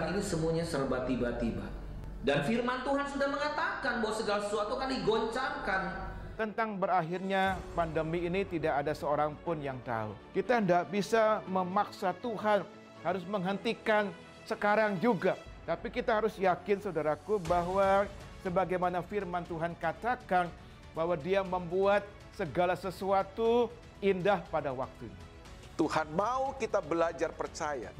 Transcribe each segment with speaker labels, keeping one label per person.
Speaker 1: sekarang ini semuanya serba tiba-tiba. Dan firman Tuhan sudah mengatakan bahwa segala sesuatu akan digoncangkan.
Speaker 2: Tentang berakhirnya pandemi ini tidak ada seorang pun yang tahu. Kita tidak bisa memaksa Tuhan harus menghentikan sekarang juga. Tapi kita harus yakin, saudaraku, bahwa sebagaimana firman Tuhan katakan bahwa Dia membuat segala sesuatu indah pada waktunya.
Speaker 3: Tuhan mau kita belajar percaya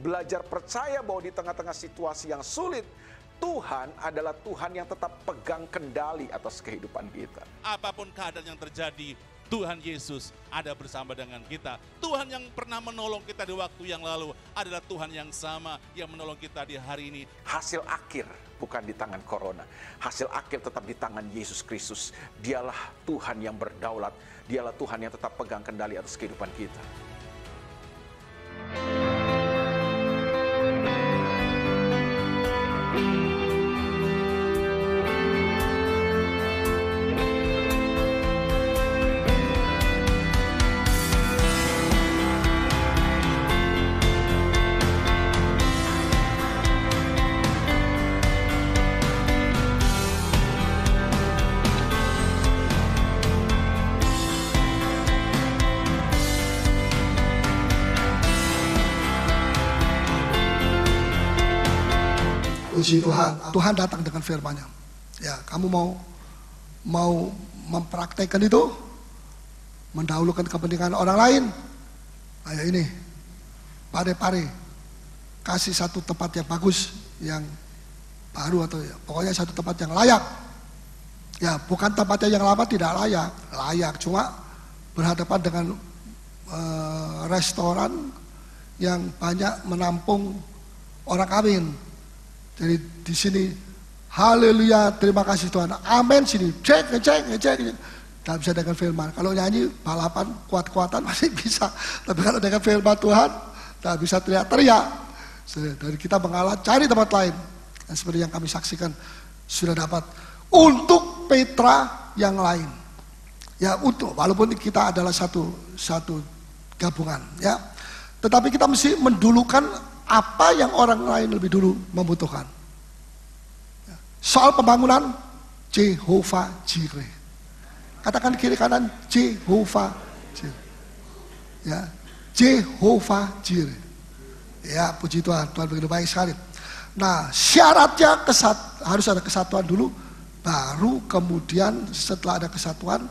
Speaker 3: bahwa di tengah-tengah situasi yang sulit, Tuhan adalah Tuhan yang tetap pegang kendali atas kehidupan kita.
Speaker 4: Apapun keadaan yang terjadi, Tuhan Yesus ada bersama dengan kita. Tuhan yang pernah menolong kita di waktu yang lalu adalah Tuhan yang sama yang menolong kita di hari ini.
Speaker 3: Hasil akhir bukan di tangan corona. Hasil akhir tetap di tangan Yesus Kristus. Dialah Tuhan yang berdaulat. Dialah Tuhan yang tetap pegang kendali atas kehidupan kita.
Speaker 5: Puji Tuhan, Tuhan datang dengan firman-Nya. Ya, kamu mau mempraktekkan itu, mendahulukan kepentingan orang lain. Ayo ini, pare-pare, kasih satu tempat yang bagus, yang baru atau ya, pokoknya satu tempat yang layak. Ya, bukan tempatnya yang lama tidak layak, cuma berhadapan dengan restoran yang banyak menampung orang kawin. Jadi di sini, haleluya, terima kasih Tuhan, amin sini, cek. Tidak bisa dengan firman. Kalau nyanyi balapan kuat-kuatan masih bisa, tapi kalau dengan firman Tuhan, tidak bisa teriak-teriak. Dari kita mengalah, cari tempat lain. Dan seperti yang kami saksikan sudah dapat untuk Petra yang lain. Ya untuk, walaupun kita adalah satu gabungan, ya. Tetapi kita mesti mendulukan apa yang orang lain lebih dulu membutuhkan. Soal pembangunan, Jehovah Jireh. Katakan kiri kanan, Jehovah Jireh. Ya, Jehovah Jireh. Ya, puji Tuhan, Tuhan begitu baik sekali. Nah, syaratnya harus ada kesatuan dulu, baru kemudian setelah ada kesatuan,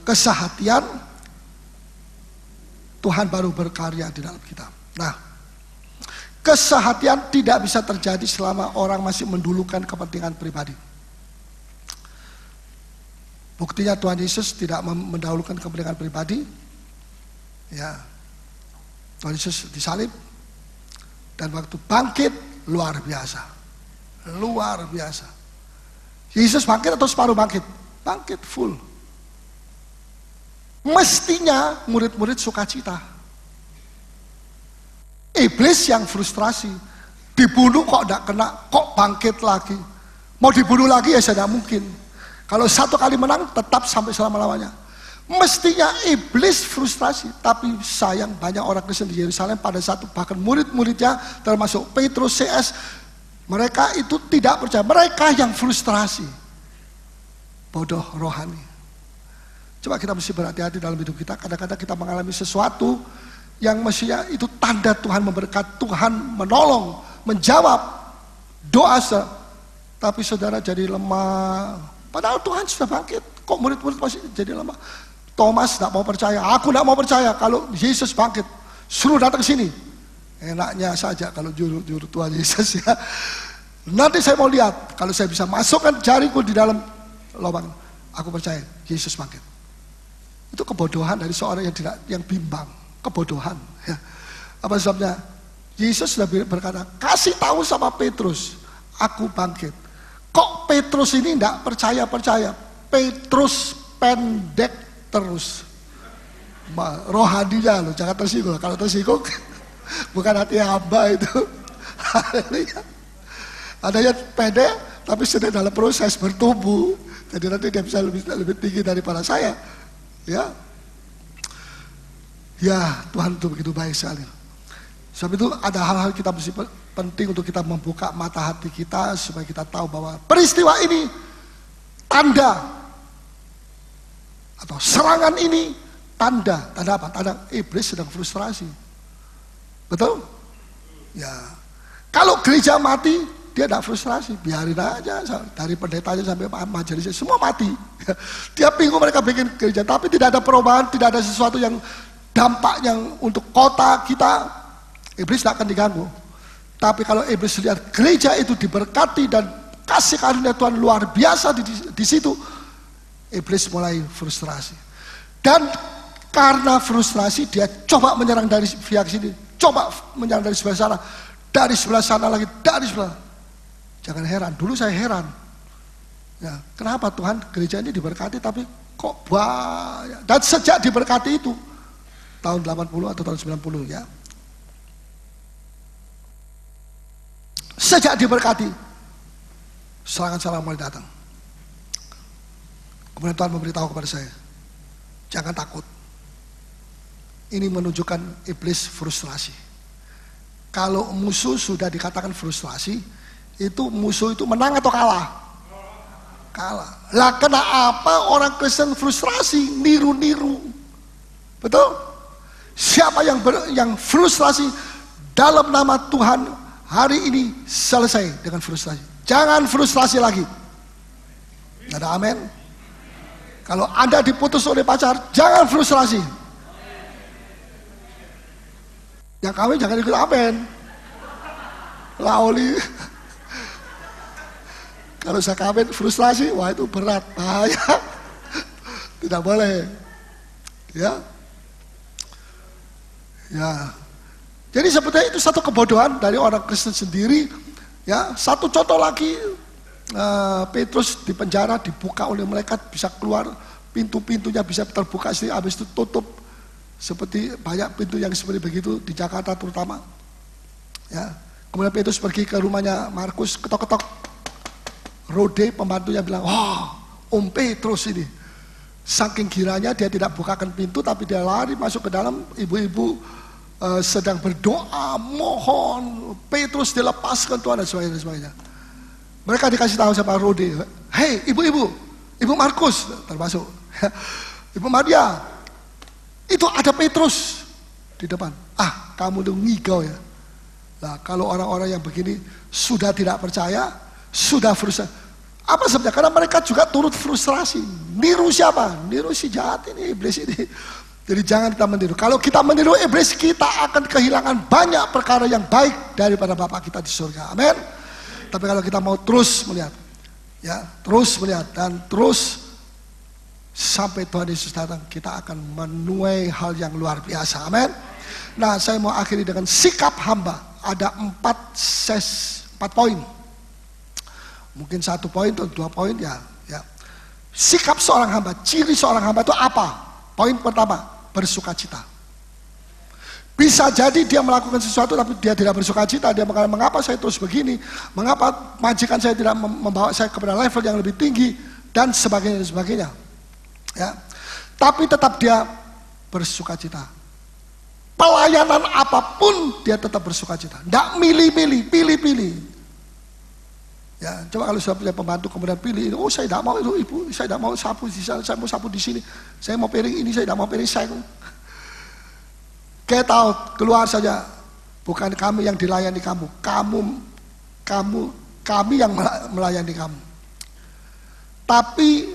Speaker 5: kesehatian, Tuhan baru berkarya di dalam kita. Nah, kesehatian tidak bisa terjadi selama orang masih mendulukan kepentingan pribadi. Buktinya Tuhan Yesus tidak mendahulukan kepentingan pribadi. Ya, Tuhan Yesus disalib dan waktu bangkit luar biasa, luar biasa. Yesus bangkit atau separuh bangkit? Bangkit full. Mestinya murid-murid sukacita. Iblis yang frustrasi, dibunuh kok tidak kena, kok bangkit lagi. Mau dibunuh lagi ya tidak mungkin. Kalau satu kali menang tetap sampai selama-lamanya. Mestinya iblis frustrasi, tapi sayang banyak orang Kristen di Yerusalem pada satu bahkan murid-muridnya termasuk Petrus, CS, mereka itu tidak percaya, mereka yang frustrasi. Bodoh rohani. Coba kita mesti berhati-hati dalam hidup kita. Kadang-kadang kita mengalami sesuatu yang mestinya itu tanda Tuhan memberkati, Tuhan menolong, menjawab doa, tapi saudara jadi lemah. Padahal Tuhan sudah bangkit, kok murid-murid masih jadi lemah. Thomas tidak mau percaya, aku tidak mau percaya kalau Yesus bangkit, suruh datang ke sini. Enaknya saja kalau juru Tuhan Yesus ya. Nanti saya mau lihat, kalau saya bisa masukkan jariku di dalam lubang, aku percaya Yesus bangkit. Itu kebodohan dari seorang yang bimbang. Kebodohan ya. Apa sebabnya? Yesus sudah berkata, kasih tahu sama Petrus, aku bangkit. Kok Petrus ini tidak percaya? Petrus pendek terus. Rohaninya loh, jangan tersinggung. Kalau tersinggung bukan hati hamba itu. Adanya pendek tapi sudah dalam proses bertumbuh. Jadi nanti dia bisa lebih tinggi daripada saya. Ya, Tuhan itu begitu baik sekali. Sebab itu ada hal-hal kita mesti penting untuk kita membuka mata hati kita supaya kita tahu bahwa peristiwa ini tanda atau serangan ini tanda apa? Tanda iblis sedang frustrasi. Betul? Ya. Kalau gereja mati, dia tidak frustrasi, biarin aja dari pendetanya sampai majelisnya semua mati. Tiap minggu mereka bikin gereja, tapi tidak ada perubahan, tidak ada sesuatu yang dampak yang untuk kota kita. Iblis tidak akan diganggu. Tapi kalau iblis lihat gereja itu diberkati dan kasih karunia Tuhan luar biasa di situ, iblis mulai frustrasi. Dan karena frustrasi dia coba menyerang dari pihak sini, coba menyerang dari sebelah sana, dari sebelah sana lagi, dari sebelah. Jangan heran, dulu saya heran. Ya, kenapa Tuhan gereja ini diberkati tapi kok banyak. Dan sejak diberkati itu tahun 80 atau tahun 90 ya. Sejak diberkati, serangan-serangan mulai datang. Kemudian Tuhan memberitahu kepada saya, jangan takut. Ini menunjukkan iblis frustrasi. Kalau musuh sudah dikatakan frustrasi, itu musuh itu menang atau kalah? Kalah. Lah kenapa orang Kristen frustrasi, niru-niru? Betul? Siapa yang frustrasi dalam nama Tuhan? Hari ini selesai dengan frustrasi. Jangan frustrasi lagi. Ada amin? Kalau Anda diputus oleh pacar, jangan frustrasi. Yang kawin jangan ikut amin. Laoli. Kalau saya kawin frustrasi, wah itu berat, bahaya. Tidak boleh. Ya. Ya. Jadi sebetulnya itu satu kebodohan dari orang Kristen sendiri. Ya, satu contoh lagi, Petrus di penjara dibuka oleh malaikat, bisa keluar, pintu-pintunya bisa terbuka, habis itu tutup. Seperti banyak pintu yang seperti begitu di Jakarta terutama. Ya, kemudian Petrus pergi ke rumahnya Markus, ketok-ketok. Rode pembantunya bilang, wah, Om Petrus ini. Saking giranya dia tidak bukakan pintu, tapi dia lari masuk ke dalam, ibu-ibu sedang berdoa, mohon Petrus dilepaskan Tuhan dan sebagainya. Mereka dikasih tahu sama Rode, hei ibu-ibu, Ibu Markus termasuk, Ibu Maria, itu ada Petrus di depan. Ah, kamu tuh ngigau ya. Nah, kalau orang-orang yang begini sudah tidak percaya, sudah frustrasi. Apa sebabnya? Karena mereka juga turut frustrasi. Niru siapa? Niru si jahat ini, iblis ini. Jadi jangan kita meniru. Kalau kita meniru iblis, kita akan kehilangan banyak perkara yang baik daripada Bapa kita di surga. Amin. Tapi kalau kita mau terus melihat, ya, terus melihat dan terus sampai Tuhan Yesus datang, kita akan menuai hal yang luar biasa. Amin. Nah, saya mau akhiri dengan sikap hamba. Ada 4 poin. Mungkin 1 poin atau 2 poin ya. Sikap seorang hamba, ciri seorang hamba itu apa? Poin pertama, bersukacita. Bisa jadi dia melakukan sesuatu tapi dia tidak bersukacita. Dia mengatakan, mengapa saya terus begini? Mengapa majikan saya tidak membawa saya kepada level yang lebih tinggi? Dan sebagainya, dan sebagainya. Ya. Tapi tetap dia bersukacita. Pelayanan apapun dia tetap bersukacita. Tidak milih-milih, pilih-pilih. Ya, coba kalau sudah punya pembantu kemudian pilih, oh saya tidak mau itu ibu, saya tidak mau sapu di sana, saya mau sapu di sini, saya mau piring ini, saya tidak mau piring saya. Kayak tahu keluar saja, bukan kami yang dilayani kamu, kami yang melayani kamu. Tapi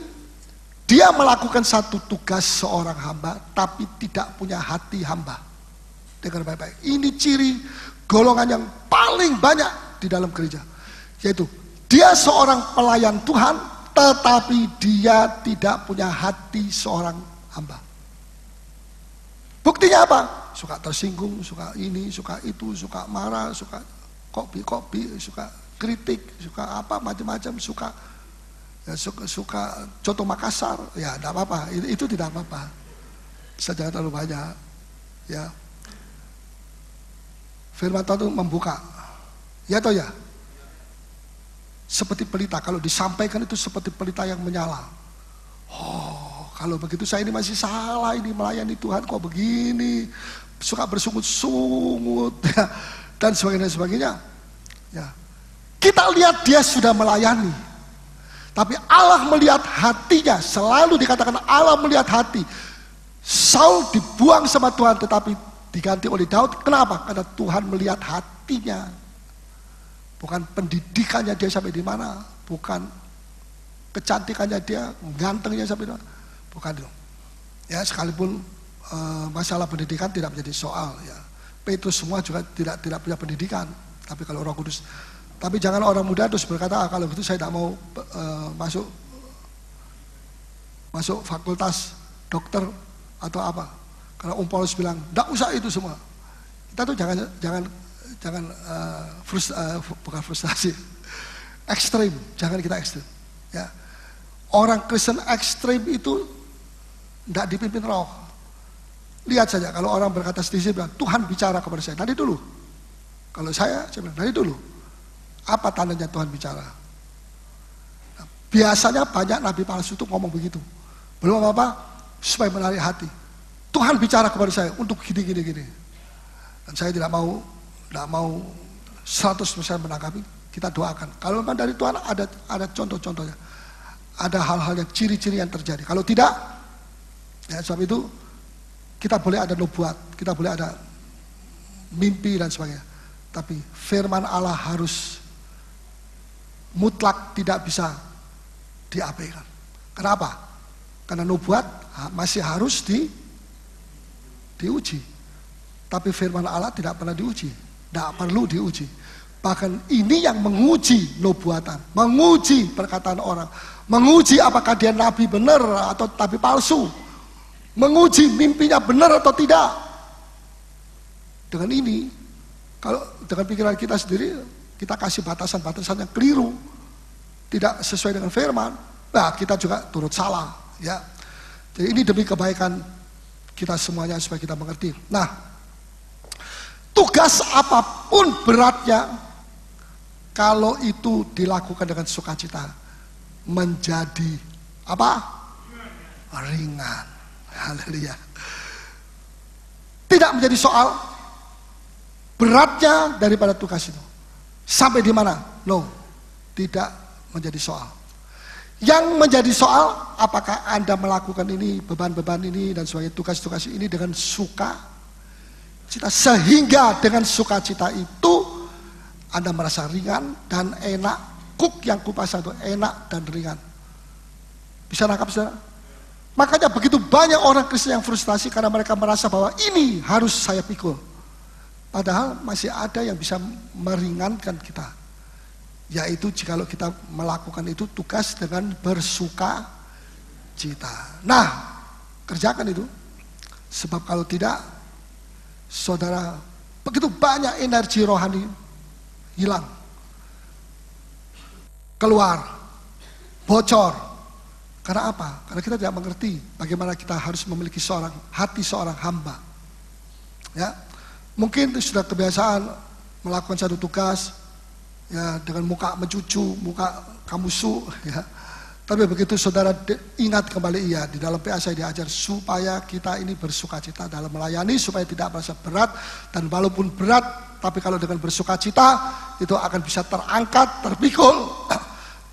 Speaker 5: dia melakukan satu tugas seorang hamba, tapi tidak punya hati hamba. Dengar baik-baik. Ini ciri golongan yang paling banyak di dalam gereja, yaitu dia seorang pelayan Tuhan, tetapi dia tidak punya hati seorang hamba. Buktinya apa? Suka tersinggung, suka ini, suka itu, suka marah, suka kopi, suka kritik, suka apa macam-macam, suka contoh Makassar, ya tidak apa-apa, itu tidak apa-apa. Jangan terlalu banyak, ya. Firman Tuhan itu membuka, ya toh ya. Seperti pelita, kalau disampaikan itu seperti pelita yang menyala. Oh, kalau begitu saya ini masih salah ini melayani Tuhan kok begini. suka bersungut-sungut ya, dan sebagainya. Ya. Kita lihat dia sudah melayani. Tapi Allah melihat hatinya, selalu dikatakan Allah melihat hati. Saul dibuang sama Tuhan tetapi diganti oleh Daud. Kenapa? Karena Tuhan melihat hatinya. Bukan pendidikannya dia sampai di mana, bukan kecantikannya dia, gantengnya sampai di mana. Bukan itu. Ya, sekalipun masalah pendidikan tidak menjadi soal ya. Petrus semua juga tidak punya pendidikan. Tapi kalau Roh Kudus, tapi jangan orang muda terus berkata, kalau gitu saya tidak mau masuk fakultas dokter atau apa. Karena Paulus bilang, tidak usah itu semua. Kita tuh jangan bukan frustasi, ekstrim, jangan kita ekstrim. Ya. Orang Kristen ekstrim itu tidak dipimpin Roh. Lihat saja kalau orang berkata sendiri bilang, Tuhan bicara kepada saya, nanti dulu. Kalau saya bilang, nanti dulu. Apa tandanya Tuhan bicara? Nah, biasanya banyak nabi palsu itu ngomong begitu. Belum apa-apa, supaya menarik hati. Tuhan bicara kepada saya untuk gini. Dan saya tidak mau 100% menanggapi, kita doakan. Kalau memang dari Tuhan ada contoh-contohnya. Ada hal-hal yang ciri-ciri yang terjadi. Kalau tidak, ya sebab itu kita boleh ada nubuat, kita boleh ada mimpi dan sebagainya. Tapi firman Allah harus mutlak tidak bisa diabaikan. Kenapa? Karena nubuat masih harus diuji. Tapi firman Allah tidak pernah diuji, tidak perlu diuji. Bahkan ini yang menguji nubuatan, menguji perkataan orang, menguji apakah dia nabi benar atau nabi palsu, menguji mimpinya benar atau tidak. Dengan ini, kalau dengan pikiran kita sendiri, kita kasih batasan-batasan yang keliru, tidak sesuai dengan firman, nah kita juga turut salah. Ya, jadi ini demi kebaikan kita semuanya supaya kita mengerti. Nah, tugas apapun beratnya, kalau itu dilakukan dengan sukacita, menjadi apa? Ringan. Haleluya. Tidak menjadi soal beratnya daripada tugas itu. Sampai di mana? No, tidak menjadi soal. Yang menjadi soal, apakah Anda melakukan ini, beban-beban ini dan sebagainya, tugas-tugas ini dengan sukacita, sehingga dengan sukacita itu Anda merasa ringan dan enak. Kuk yang kupasang itu enak dan ringan. Bisa nangkap saudara? Makanya begitu banyak orang Kristen yang frustasi karena mereka merasa bahwa ini harus saya pikul. Padahal masih ada yang bisa meringankan kita. Yaitu jikalau kita melakukan itu tugas dengan bersuka cita. Nah, kerjakan itu. Sebab kalau tidak, saudara, begitu banyak energi rohani hilang. Keluar, bocor. Karena apa? Karena kita tidak mengerti bagaimana kita harus memiliki hati seorang hamba. Ya, mungkin sudah kebiasaan melakukan satu tugas, ya dengan muka mencucu, muka kamusu, ya. Tapi begitu saudara ingat kembali, iya, di dalam PA saya diajar supaya kita ini bersukacita dalam melayani, supaya tidak merasa berat, dan walaupun berat, tapi kalau dengan bersukacita itu akan bisa terangkat, terpikul,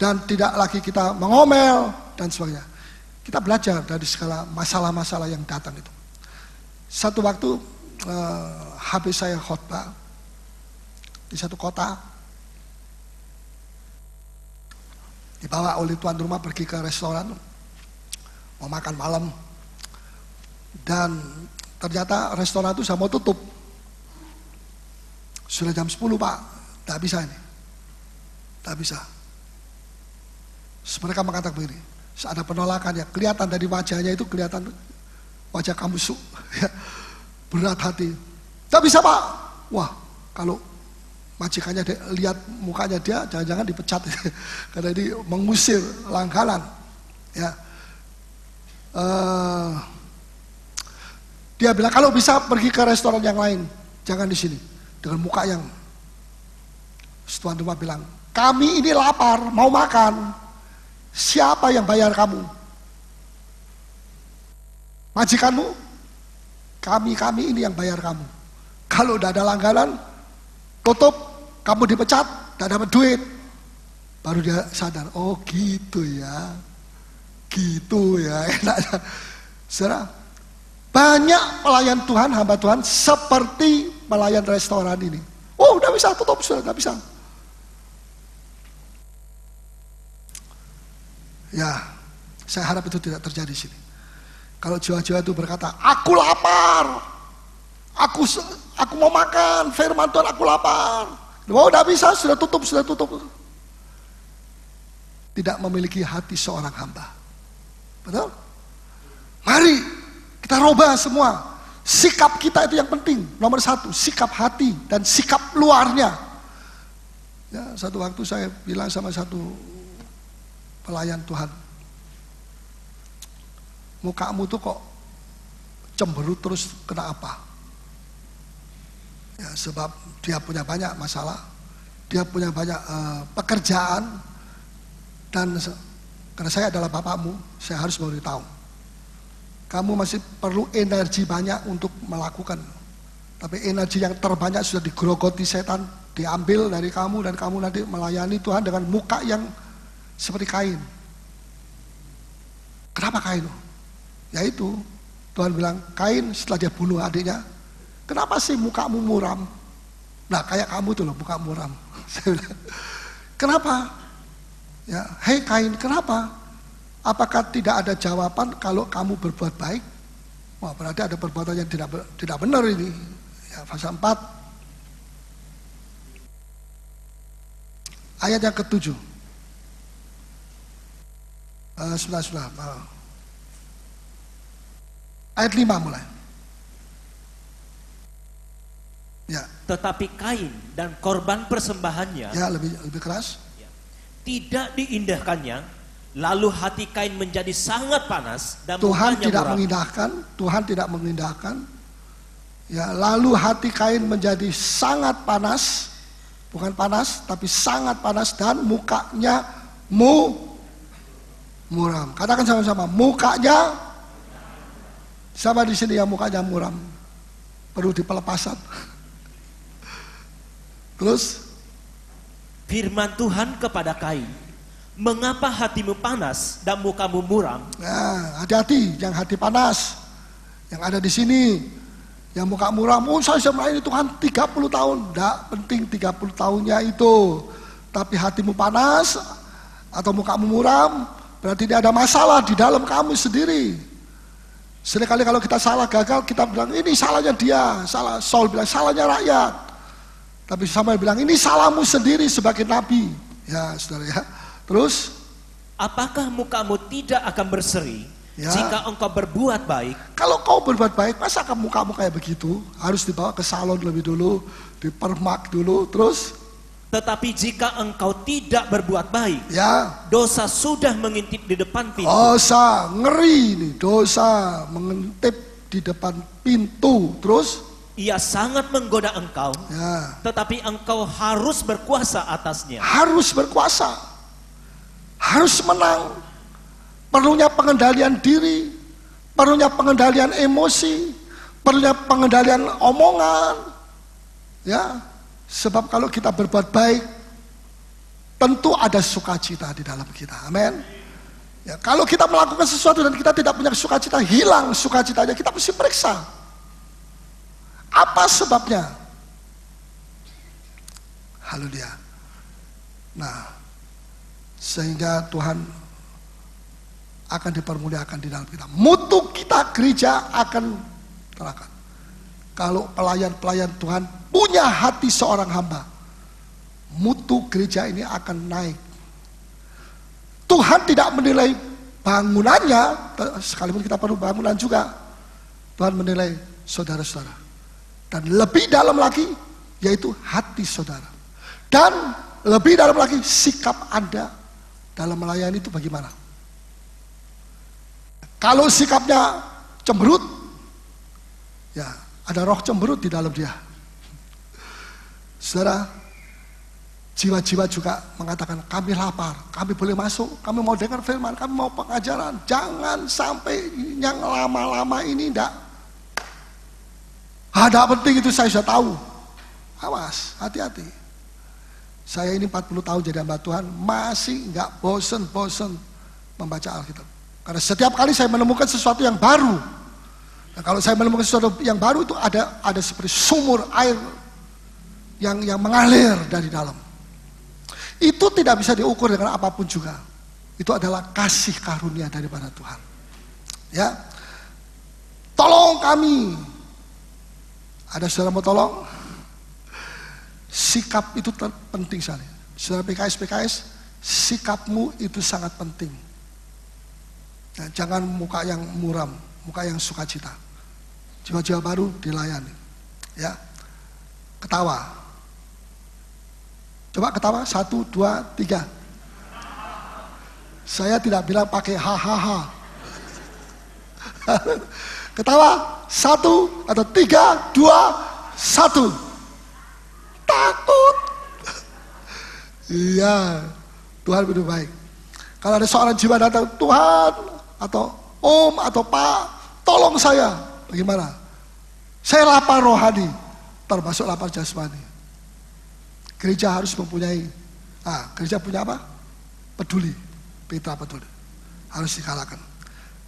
Speaker 5: dan tidak lagi kita mengomel dan sebagainya. Kita belajar dari segala masalah-masalah yang datang itu. Satu waktu habis saya khotbah di satu kota, dibawa oleh tuan rumah pergi ke restoran mau makan malam, dan ternyata restoran itu sudah mau tutup. Sudah jam 10 Pak, tidak bisa ini, tidak bisa. Mereka mengatakan begini, ada penolakan ya, kelihatan dari wajahnya itu, kelihatan wajah kamusu, ya, berat hati. Tidak bisa Pak. Wah, kalau majikannya lihat mukanya dia, jangan-jangan dipecat karena ini mengusir langganan. Ya, dia bilang kalau bisa pergi ke restoran yang lain, jangan di sini. Dengan muka yang, tuan rumah bilang, kami ini lapar, mau makan. Siapa yang bayar kamu? Majikanmu? kami ini yang bayar kamu. Kalau udah ada langganan, tutup, kamu dipecat, tidak dapat duit. Baru dia sadar, oh gitu ya. Gitu ya, enaknya. Saudara, banyak pelayan Tuhan, hamba Tuhan seperti pelayan restoran ini. Oh udah bisa tutup, sudah nggak bisa. Ya, saya harap itu tidak terjadi di sini. Kalau jiwa-jiwa itu berkata, aku lapar, aku mau makan, firman Tuhan aku lapar. Oh udah bisa, sudah tutup. Tidak memiliki hati seorang hamba. Betul? Mari kita rubah semua. Sikap kita itu yang penting. Nomor satu, sikap hati dan sikap luarnya. Ya, satu waktu saya bilang sama satu pelayan Tuhan, mukamu tuh kok cemberut terus, kena apa? Ya, sebab dia punya banyak masalah, dia punya banyak pekerjaan, dan karena saya adalah bapakmu, saya harus memberitahu. Kamu masih perlu energi banyak untuk melakukan, tapi energi yang terbanyak sudah digerogoti setan, diambil dari kamu, dan kamu nanti melayani Tuhan dengan muka yang seperti Kain. Kenapa Kain? Yaitu Tuhan bilang, Kain setelah dia bunuh adiknya, kenapa sih mukamu muram? Nah kayak kamu tuh loh, muka muram. Saya bilang, kenapa? Ya, hei Kain, kenapa? Apakah tidak ada jawaban kalau kamu berbuat baik? Wah, berarti ada perbuatan yang tidak benar ini. Ya, pasal 4 ayat yang ke-7. Sebelah. Ayat 5 mulai. Ya.
Speaker 6: Tetapi Kain dan korban persembahannya,
Speaker 5: ya lebih keras,
Speaker 6: tidak diindahkannya, lalu hati Kain menjadi sangat panas dan
Speaker 5: Tuhan tidak
Speaker 6: muram.
Speaker 5: mengindahkan, Tuhan tidak mengindahkan. Ya, lalu hati Kain menjadi sangat panas, bukan panas tapi sangat panas, dan mukanya muram. Katakan sama-sama, mukanya. Sama di sini yang mukanya muram, perlu dipelepasan. Terus
Speaker 6: firman Tuhan kepada Kain, mengapa hatimu panas dan mukamu muram?
Speaker 5: Nah, hati-hati, yang hati panas, yang ada di sini, yang muka muram. Oh, saya melayani Tuhan 30 tahun, tidak penting 30 tahunnya itu, tapi hatimu panas atau mukamu muram, berarti tidak ada masalah di dalam kamu sendiri. Seringkali kalau kita salah, gagal, kita bilang ini salahnya dia, salah. Saul bilang salahnya rakyat, tapi Samuel bilang ini salahmu sendiri sebagai nabi. Ya saudara ya. Terus,
Speaker 6: apakah mukamu tidak akan berseri jika engkau berbuat baik?
Speaker 5: Kalau kau berbuat baik, masa mukamu kayak begitu? Harus dibawa ke salon lebih dulu, dipermak dulu, terus.
Speaker 6: Tetapi jika engkau tidak berbuat baik,
Speaker 5: ya,
Speaker 6: dosa sudah mengintip di depan pintu.
Speaker 5: Dosa, ngeri nih, dosa mengintip di depan pintu. Terus?
Speaker 6: Ia sangat menggoda engkau,
Speaker 5: ya,
Speaker 6: tetapi engkau harus berkuasa atasnya.
Speaker 5: Harus berkuasa, harus menang. Perlunya pengendalian diri, perlunya pengendalian emosi, perlunya pengendalian omongan. Ya, sebab kalau kita berbuat baik, tentu ada sukacita di dalam kita. Amin. Ya, kalau kita melakukan sesuatu dan kita tidak punya sukacita, hilang sukacitanya, kita mesti periksa. Apa sebabnya? Haleluya. Nah, sehingga Tuhan akan dipermuliakan di dalam kita. Mutu kita gereja akan terangkat. Kalau pelayan-pelayan Tuhan punya hati seorang hamba, mutu gereja ini akan naik. Tuhan tidak menilai bangunannya, sekalipun kita perlu bangunan juga. Tuhan menilai saudara-saudara. Dan lebih dalam lagi, yaitu hati saudara. Dan lebih dalam lagi, sikap Anda dalam melayani itu bagaimana? Kalau sikapnya cemberut, ya ada roh cemberut di dalam dia. Saudara, jiwa-jiwa juga mengatakan, kami lapar, kami boleh masuk, kami mau dengar firman, kami mau pengajaran. Jangan sampai yang lama-lama ini Tidak penting itu saya sudah tahu. Awas, hati-hati. Saya ini 40 tahun jadi hamba Tuhan, masih nggak bosen-bosen membaca Alkitab. Karena setiap kali saya menemukan sesuatu yang baru. Nah, kalau saya menemukan sesuatu yang baru itu ada seperti sumur air yang mengalir dari dalam. Itu tidak bisa diukur dengan apapun juga. Itu adalah kasih karunia daripada Tuhan. Ya, tolong kami. Ada saudara mau tolong? Sikap itu penting sekali. Saudara PKS, sikapmu itu sangat penting. Nah, jangan muka yang muram, muka yang sukacita. Jiwa-jiwa baru dilayani. Ya, ketawa. Coba ketawa, 1, 2, 3. Saya tidak bilang pakai hahaha. Ketawa, 1 atau 3, 2, 1. Takut. Iya, Tuhan begitu baik. Kalau ada seorang jiwa datang, Tuhan atau Om atau Pak, tolong saya. Bagaimana? Saya lapar rohani, termasuk lapar jasmani. Gereja harus mempunyai, gereja punya apa? Peduli, Petra peduli. Harus dikalahkan.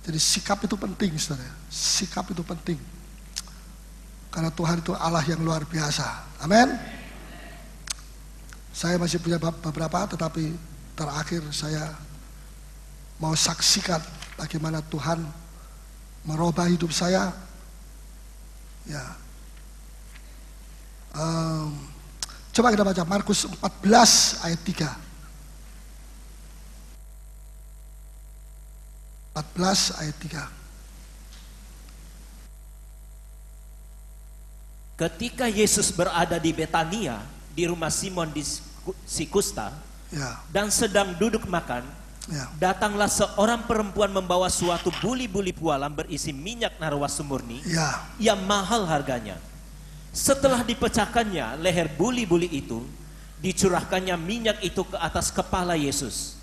Speaker 5: Jadi sikap itu penting, saudara. Sikap itu penting. Karena Tuhan itu Allah yang luar biasa. Amin. Saya masih punya beberapa, tetapi terakhir saya mau saksikan bagaimana Tuhan merubah hidup saya. Ya. Coba kita baca Markus 14 ayat 3. 14 ayat 3.
Speaker 6: Ketika Yesus berada di Betania, di rumah Simon di Sikusta,
Speaker 5: Ya.
Speaker 6: dan sedang duduk makan,
Speaker 5: Ya.
Speaker 6: datanglah seorang perempuan membawa suatu buli-buli pualam berisi minyak narwastu murni
Speaker 5: Ya.
Speaker 6: yang mahal harganya. Setelah dipecahkannya leher buli-buli itu, dicurahkannya minyak itu ke atas kepala Yesus.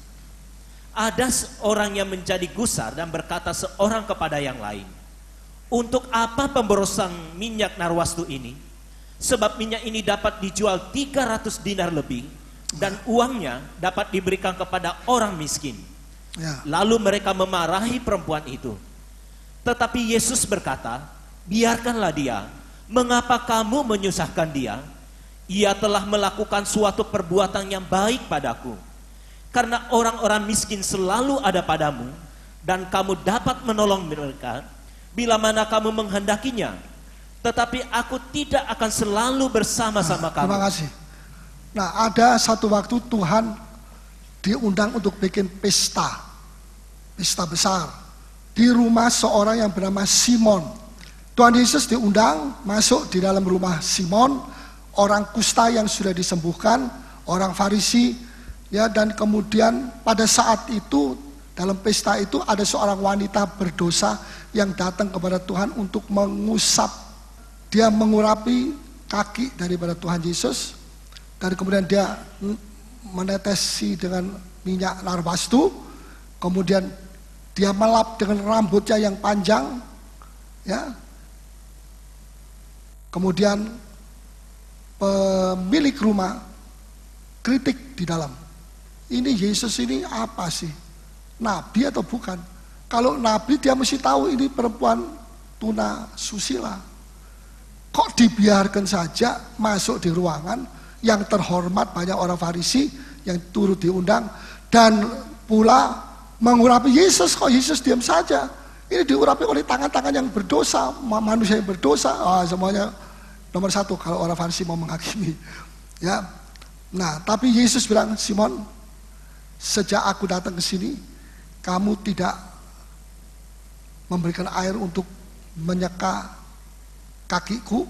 Speaker 6: Ada orang yang menjadi gusar dan berkata seorang kepada yang lain, "Untuk apa pemborosan minyak narwastu ini? Sebab minyak ini dapat dijual 300 dinar lebih dan uangnya dapat diberikan kepada orang miskin."
Speaker 5: Ya.
Speaker 6: Lalu mereka memarahi perempuan itu. Tetapi Yesus berkata, "Biarkanlah dia. Mengapa kamu menyusahkan dia? Ia telah melakukan suatu perbuatan yang baik padaku. Karena orang-orang miskin selalu ada padamu dan kamu dapat menolong mereka bila mana kamu menghendakinya. Tetapi aku tidak akan selalu bersama-sama kamu."
Speaker 5: Terima kasih. Nah, ada satu waktu Tuhan diundang untuk bikin pesta besar di rumah seorang yang bernama Simon. Tuhan Yesus diundang masuk di dalam rumah Simon, orang kusta yang sudah disembuhkan, orang Farisi, ya, dan kemudian pada saat itu dalam pesta itu ada seorang wanita berdosa yang datang kepada Tuhan untuk mengusap. Dia mengurapi kaki daripada Tuhan Yesus dan kemudian dia menetesi dengan minyak narwastu, kemudian dia melap dengan rambutnya yang panjang, ya. Kemudian pemilik rumah kritik di dalam. Ini Yesus ini apa sih? Nabi atau bukan? Kalau nabi dia mesti tahu ini perempuan tuna susila. Kok dibiarkan saja masuk di ruangan yang terhormat, banyak orang Farisi yang turut diundang dan pula mengurapi Yesus. Kok Yesus diam saja? Ini diurapi oleh tangan-tangan yang berdosa, manusia yang berdosa. Semuanya nomor satu kalau orang Farisi mau menghakimi. Ya. Nah, tapi Yesus bilang, "Simon, sejak aku datang ke sini, kamu tidak memberikan air untuk menyeka kakiku,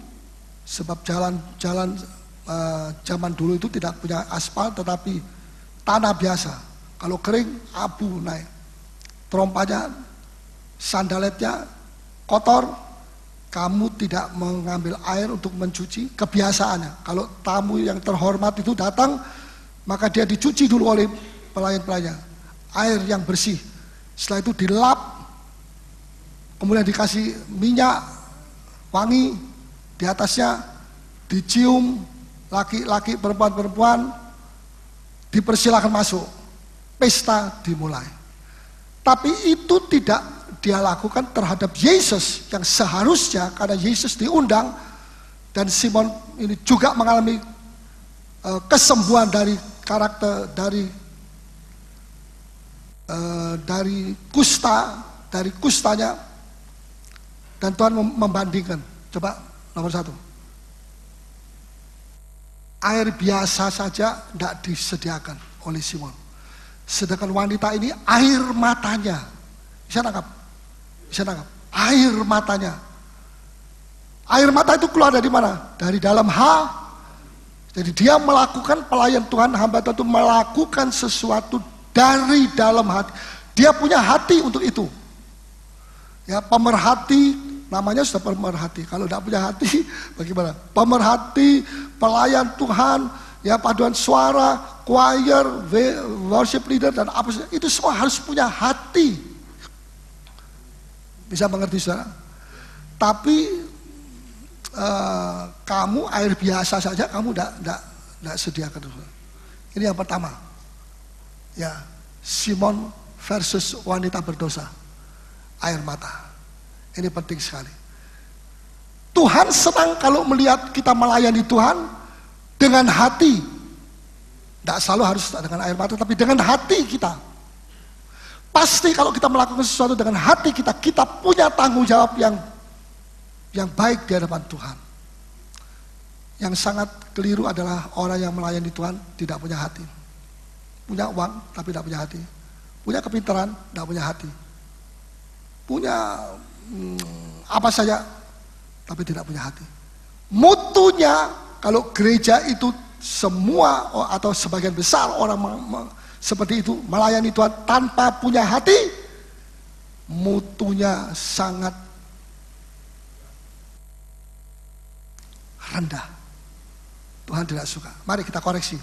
Speaker 5: sebab jalan-jalan zaman dulu itu tidak punya aspal, tetapi tanah biasa. Kalau kering, abu naik. Terompanya, sandaletnya kotor, kamu tidak mengambil air untuk mencuci." Kebiasaannya, kalau tamu yang terhormat itu datang, maka dia dicuci dulu oleh pelayan-pelayan, air yang bersih. Setelah itu dilap, kemudian dikasih minyak wangi, Di atasnya dicium, laki-laki, perempuan-perempuan, dipersilakan masuk. Pesta dimulai. Tapi itu tidak dia lakukan terhadap Yesus yang seharusnya, karena Yesus diundang dan Simon ini juga mengalami kesembuhan dari karakter dari kustanya, dan Tuhan membandingkan. Coba nomor 1, air biasa saja tidak disediakan oleh Simon, sedangkan wanita ini air matanya, bisa nangkap air matanya. Air mata itu keluar dari mana? Dari dalam Jadi dia melakukan pelayan Tuhan, hamba Tuhan itu melakukan sesuatu dari dalam hati. Dia punya hati untuk itu. Ya, pemerhati, namanya sudah pemerhati. Kalau tidak punya hati, bagaimana? Pemerhati, pelayan Tuhan, ya paduan suara, choir, worship leader, dan apa saja. Itu semua harus punya hati. Bisa mengerti saudara? Tapi kamu air biasa saja kamu tidak sediakan. Ini yang pertama. Ya, Simon versus wanita berdosa. Air mata. Ini penting sekali. Tuhan senang kalau melihat kita melayani Tuhan dengan hati. Tidak selalu harus dengan air mata, tapi dengan hati kita. Pasti kalau kita melakukan sesuatu dengan hati kita, kita punya tanggung jawab yang baik di hadapan Tuhan. Yang sangat keliru adalah orang yang melayani Tuhan tidak punya hati. Punya uang tapi tidak punya hati. Punya kepintaran tidak punya hati. Punya apa saja tapi tidak punya hati. Mutunya kalau gereja itu semua atau sebagian besar orang seperti itu melayani Tuhan tanpa punya hati, mutunya sangat rendah. Tuhan tidak suka. Mari kita koreksi.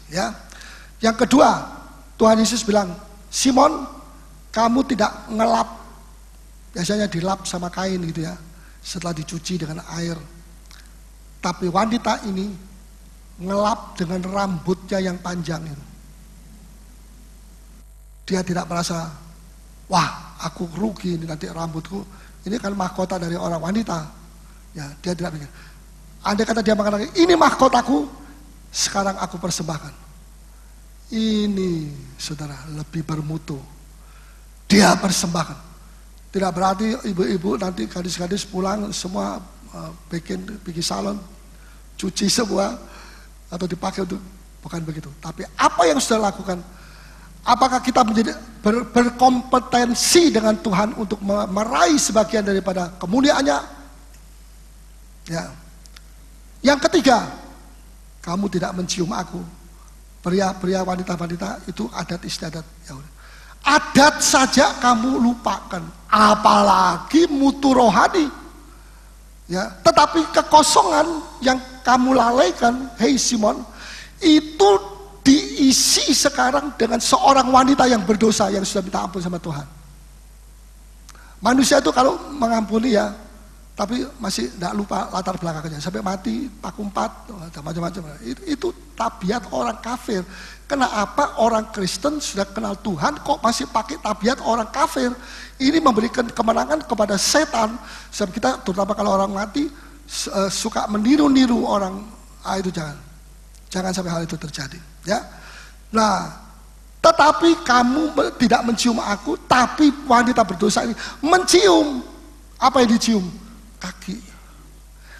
Speaker 5: Ya. Yang kedua, Tuhan Yesus bilang, Simon, kamu tidak ngelap. Biasanya dilap sama kain gitu ya, setelah dicuci dengan air. Tapi wanita ini ngelap dengan rambutnya yang panjang itu. Dia tidak merasa, wah aku rugi ini nanti rambutku. Ini kan mahkota dari orang wanita. Ya, dia tidak pikir. Andai kata dia mengatakan, ini mahkotaku, sekarang aku persembahkan. Ini, saudara, lebih bermutu. Dia persembahkan. Tidak berarti ibu-ibu nanti gadis-gadis pulang semua bikin salon, cuci semua, atau dipakai untuk, bukan begitu. Tapi apa yang sudah lakukan, apakah kita menjadi berkompetensi dengan Tuhan untuk meraih sebagian daripada kemuliaannya? Ya. Yang ketiga, kamu tidak mencium aku. Pria-pria, wanita-wanita itu adat istiadat. Ya, adat saja kamu lupakan, apalagi mutu rohani. Ya, tetapi kekosongan yang kamu lalaikan, hei Simon, itu diisi sekarang dengan seorang wanita yang berdosa yang sudah minta ampun sama Tuhan. Manusia itu kalau mengampuni ya, tapi masih tidak lupa latar belakangnya sampai mati, paku 4, macam-macam. Itu tabiat orang kafir. Kenapa orang Kristen sudah kenal Tuhan kok masih pakai tabiat orang kafir? Ini memberikan kemenangan kepada setan. Sebab kita terutama kalau orang mati suka meniru-niru orang. Itu jangan sampai hal itu terjadi. Ya, nah, tetapi kamu tidak mencium aku, tapi wanita berdosa ini mencium. Apa yang dicium? Kaki.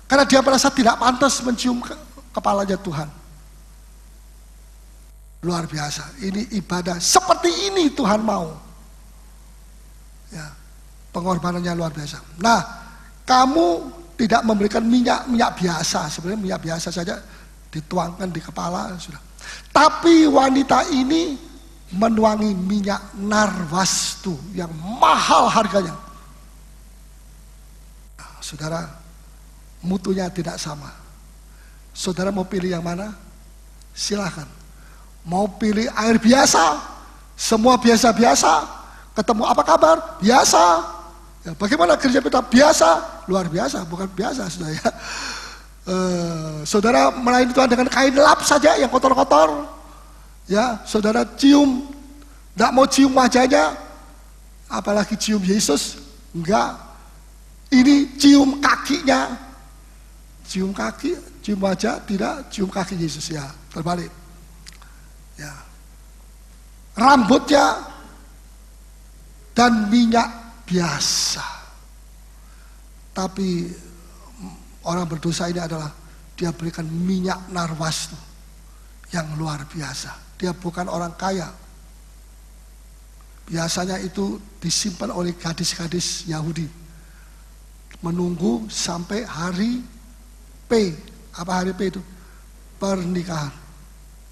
Speaker 5: Karena dia merasa tidak pantas mencium kepalanya Tuhan. Luar biasa. Ini ibadah seperti ini Tuhan mau. Ya, pengorbanannya luar biasa. Nah, kamu tidak memberikan minyak biasa. Sebenarnya minyak biasa saja dituangkan di kepala sudah. Tapi wanita ini menuangi minyak narwastu yang mahal harganya. Saudara, mutunya tidak sama. Saudara mau pilih yang mana? Silahkan. Mau pilih air biasa, semua biasa-biasa, ketemu apa kabar? Biasa. Ya, bagaimana gereja kita biasa? Luar biasa, bukan biasa saudara ya. Saudara melayani Tuhan dengan kain lap saja yang kotor-kotor. Ya, saudara cium, tidak mau cium wajahnya, apalagi cium Yesus, enggak. Ini cium kakinya, cium kaki, cium wajah, tidak cium kaki Yesus ya, terbalik. Ya, rambutnya dan minyak biasa. Tapi orang berdosa ini adalah dia berikan minyak narwastu yang luar biasa. Dia bukan orang kaya. Biasanya itu disimpan oleh gadis-gadis Yahudi. Menunggu sampai hari P. Apa hari P itu? Pernikahan.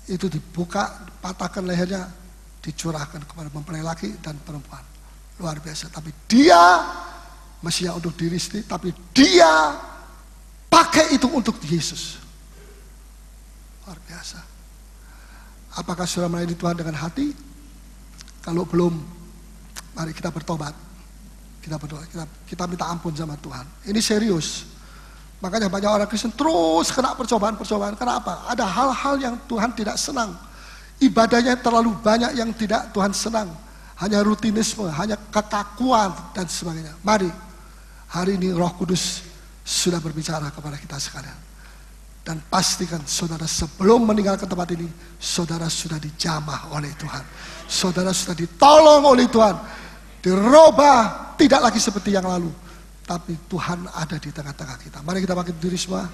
Speaker 5: Itu dibuka, patahkan lehernya, dicurahkan kepada mempelai laki dan perempuan. Luar biasa. Tapi dia Mesias untuk diri sendiri, tapi dia pakai itu untuk Yesus. Luar biasa. Apakah saudara melayani Tuhan dengan hati? Kalau belum, mari kita bertobat. Kita berdoa, kita minta ampun sama Tuhan. Ini serius. Makanya banyak orang Kristen terus kena percobaan-percobaan. Kenapa? Ada hal-hal yang Tuhan tidak senang. Ibadahnya terlalu banyak yang tidak Tuhan senang. Hanya rutinisme, hanya kekakuan dan sebagainya. Mari, hari ini Roh Kudus sudah berbicara kepada kita sekalian. Dan pastikan saudara sebelum meninggalkan tempat ini, saudara sudah dijamah oleh Tuhan. Saudara sudah ditolong oleh Tuhan. Dirubah, tidak lagi seperti yang lalu. Tapi Tuhan ada di tengah-tengah kita. Mari kita bangkit diri semua.